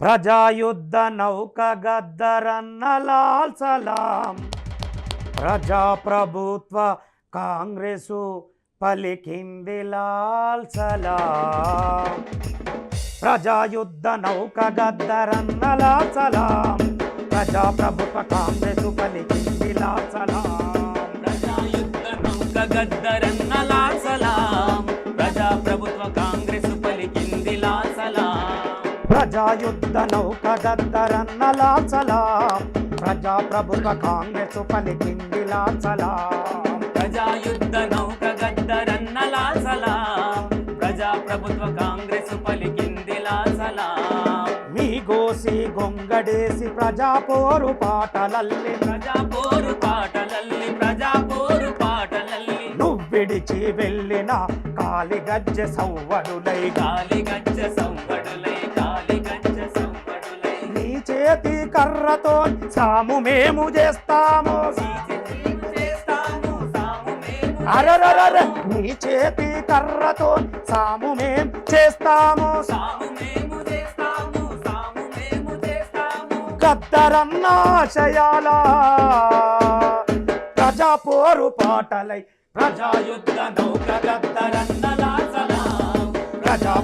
ప్రజాయుద్ధ నౌక గద్దరన్న లాల్ సలాం, ప్రజాప్రభుత్వ కాంగ్రెసు పలికింది లాల్ సలాం. ప్రజాయుద్ధ నౌక గద్దరన్న లాల్ సలాం, ప్రజాప్రభుత్వ కాంగ్రెసు పలికింది లాల్ సలాం. ప్రజాయుద్ధ నౌక గద్దరన్న లాల్ సలాం, ప్రజాప్రభుత్వ కాంగ్రెసు పలికింది లాల్ సలాం. ప్రజాయుద్ధ నౌక గద్దరన్న లాల్ సలాం, ప్రజాప్రభుత్వ కాంగ్రెసు పలికింది లాల్ సలాం. ప్రజాయుద్ధ నౌక గద్దరన్న లాల్ సలాం, ప్రజాప్రభుత్వ కాంగ్రెసు పలికింది లాల్ సలాం. మీ గోసి గొంగడేసి ప్రజాపోరు పాటలల్లి, ప్రజాపోరు పాటలల్లి, ప్రజాపోరు పాటలల్లి, నువ్విడిచి వెళ్ళిన కాలి గజ్జె సవ్వడులై, కాలి గజ్జ సంవడులై, కాలి గజ్జ సంవడులై. నీ చేతి కర్రతో సాము మేము చేస్తాము, చేస్తాము సాము మేము, అరరర నీ చేతి కర్రతో సాము మేం చేస్తాము. సాము మేము చేస్తాము, సాము మేము చేస్తాము. గద్దరన్న ఆశయాల ప్రజాపోరు పాటలై, ప్రజాయుద్ధ నౌక గద్దరన్న లాల్ సలాం, ప్రజా